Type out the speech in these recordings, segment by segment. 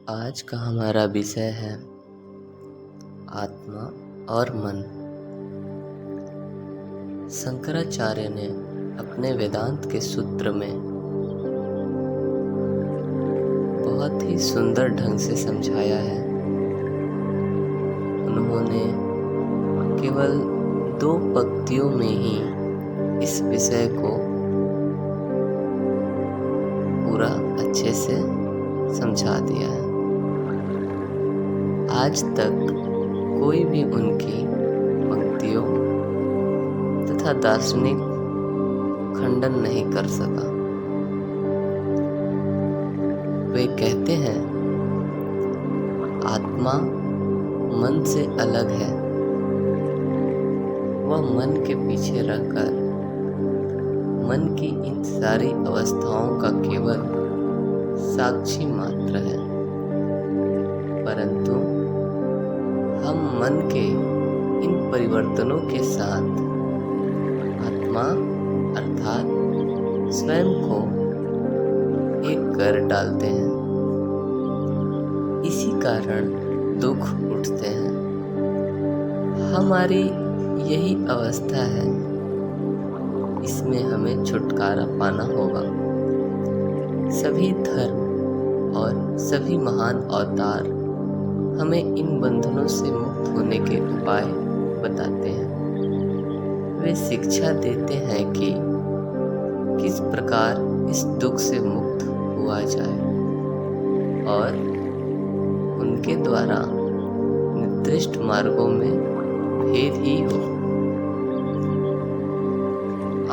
आज का हमारा विषय है आत्मा और मन। शंकराचार्य ने अपने वेदांत के सूत्र में बहुत ही सुंदर ढंग से समझाया है। उन्होंने केवल 2 पंक्तियों में ही इस विषय को पूरा अच्छे से समझा दिया है। आज तक कोई भी उनकी पंक्तियों तथा दार्शनिक खंडन नहीं कर सका। वे कहते हैं आत्मा मन से अलग है। वह मन के पीछे रहकर मन की इन सारी अवस्थाओं का केवल साक्षी मात्र है, परंतु हम मन के इन परिवर्तनों के साथ आत्मा अर्थात स्वयं को एक कर डालते हैं। इसी कारण दुख उठते हैं। हमारी यही अवस्था है, इसमें हमें छुटकारा पाना होगा। सभी धर्म और सभी महान अवतार हमें इन बंधनों से मुक्त होने के उपाय बताते हैं। वे शिक्षा देते हैं कि किस प्रकार इस दुख से मुक्त हुआ जाए और उनके द्वारा निर्दिष्ट मार्गों में भेद ही हो।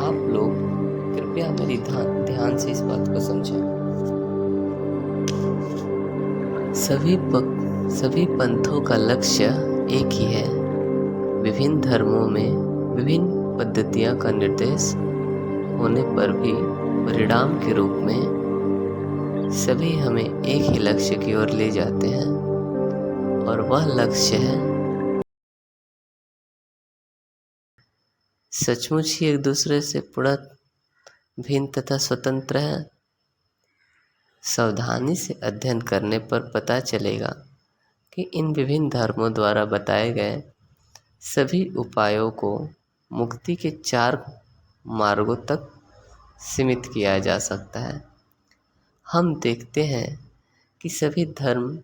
आप लोग कृपया मेरी ध्यान से इस बात को समझें। सभी पंथों का लक्ष्य एक ही है। विभिन्न धर्मों में विभिन्न पद्धतियां का निर्देश होने पर भी परिणाम के रूप में सभी हमें एक ही लक्ष्य की ओर ले जाते हैं, और वह लक्ष्य है सचमुच ही एक दूसरे से पूर्ण भिन्न तथा स्वतंत्र है। सावधानी से अध्ययन करने पर पता चलेगा कि इन विभिन्न धर्मों द्वारा बताए गए सभी उपायों को मुक्ति के 4 मार्गों तक सीमित किया जा सकता है। हम देखते हैं कि सभी धर्म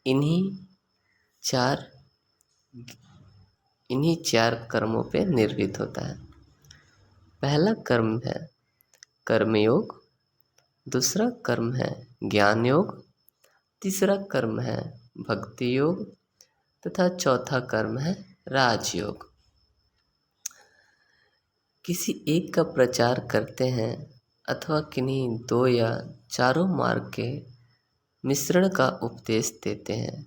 इन्हीं चार कर्मों पे निर्मित होता है। पहला कर्म है कर्मयोग, दूसरा कर्म है ज्ञान योग, तीसरा कर्म है भक्ति योग तथा चौथा कर्म है राजयोग। किसी एक का प्रचार करते हैं अथवा किन्हीं 2 या चारों मार्ग के मिश्रण का उपदेश देते हैं,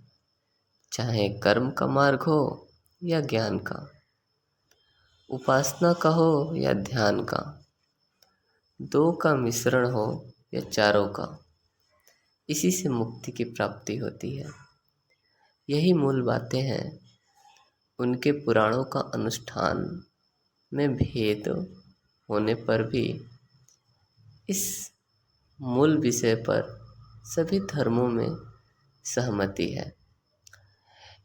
चाहे कर्म का मार्ग हो या ज्ञान का, उपासना का हो या ध्यान का, 2 का मिश्रण हो या चारों का। इसी से मुक्ति की प्राप्ति होती है। यही मूल बातें हैं। उनके पुराणों का अनुष्ठान में भेद होने पर भी इस मूल विषय पर सभी धर्मों में सहमति है।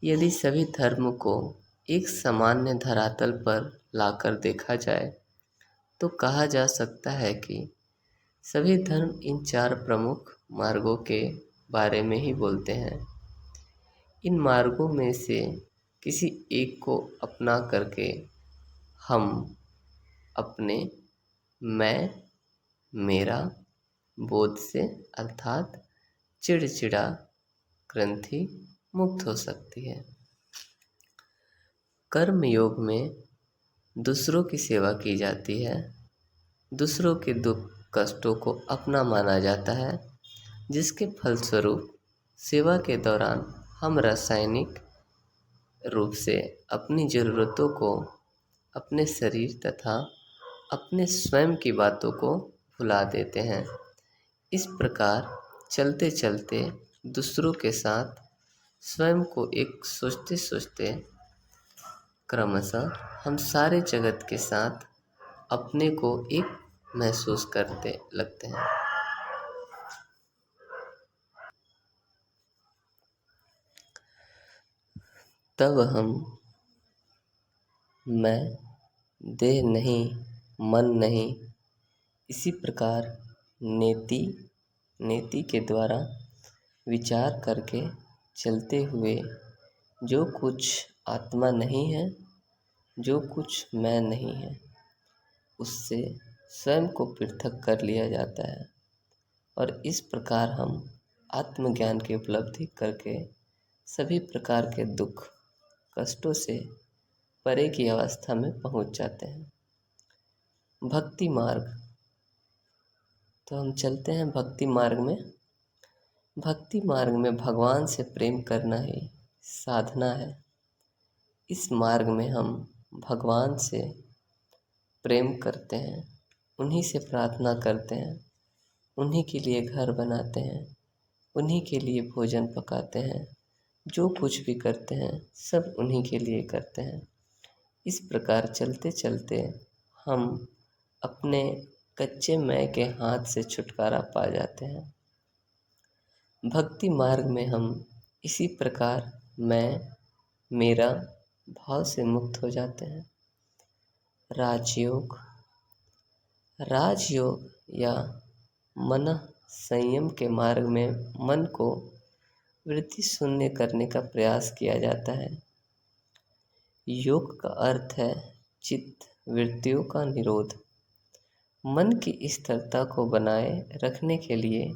यदि सभी धर्म को एक सामान्य धरातल पर लाकर देखा जाए तो कहा जा सकता है कि सभी धर्म इन 4 प्रमुख मार्गों के बारे में ही बोलते हैं। इन मार्गों में से किसी एक को अपना करके हम अपने मैं मेरा बोध से अर्थात चिड़चिड़ा ग्रंथि मुक्त हो सकती है। कर्म योग में दूसरों की सेवा की जाती है। दूसरों के दुख कष्टों को अपना माना जाता है, जिसके फलस्वरूप सेवा के दौरान हम रासायनिक रूप से अपनी ज़रूरतों को, अपने शरीर तथा अपने स्वयं की बातों को भुला देते हैं। इस प्रकार चलते चलते दूसरों के साथ स्वयं को एक सोचते सोचते क्रमशः हम सारे जगत के साथ अपने को एक महसूस करते लगते हैं। तब हम मैं, देह नहीं, मन नहीं, इसी प्रकार नेति के द्वारा विचार करके चलते हुए जो कुछ आत्मा नहीं है, जो कुछ मैं नहीं है, उससे स्वयं को पृथक कर लिया जाता है और इस प्रकार हम आत्मज्ञान की उपलब्धि करके सभी प्रकार के दुख कष्टों से परे की अवस्था में पहुंच जाते हैं। भक्ति मार्ग, तो हम चलते हैं भक्ति मार्ग में। भक्ति मार्ग में भगवान से प्रेम करना ही साधना है। इस मार्ग में हम भगवान से प्रेम करते हैं, उन्हीं से प्रार्थना करते हैं, उन्हीं के लिए घर बनाते हैं, उन्हीं के लिए भोजन पकाते हैं, जो कुछ भी करते हैं सब उन्हीं के लिए करते हैं। इस प्रकार चलते चलते हम अपने कच्चे मैं के हाथ से छुटकारा पा जाते हैं। भक्ति मार्ग में हम इसी प्रकार मैं, मेरा भाव से मुक्त हो जाते हैं। राजयोग, राजयोग या मन संयम के मार्ग में मन को वृत्ति शून्य करने का प्रयास किया जाता है। योग का अर्थ है चित्त वृत्तियों का निरोध। मन की स्थिरता को बनाए रखने के लिए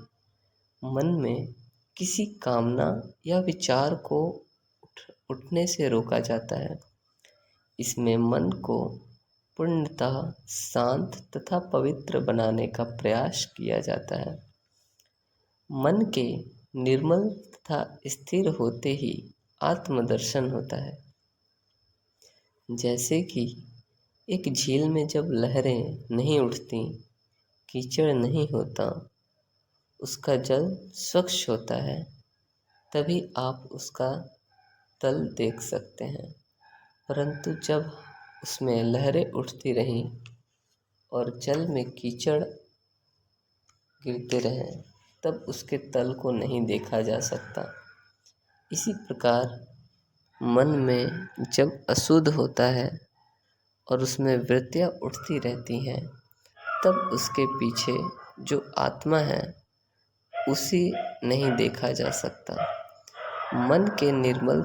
मन में किसी कामना या विचार को उठने से रोका जाता है। इसमें मन को पूर्णतः शांत तथा पवित्र बनाने का प्रयास किया जाता है। मन के निर्मल तथा स्थिर होते ही आत्मदर्शन होता है। जैसे कि एक झील में जब लहरें नहीं उठती, कीचड़ नहीं होता, उसका जल स्वच्छ होता है, तभी आप उसका तल देख सकते हैं। परंतु जब उसमें लहरें उठती रहीं और जल में कीचड़ गिरते रहें, तब उसके तल को नहीं देखा जा सकता। इसी प्रकार मन में जब अशुद्ध होता है और उसमें वृत्तियाँ उठती रहती हैं, तब उसके पीछे जो आत्मा है उसे नहीं देखा जा सकता। मन के निर्मल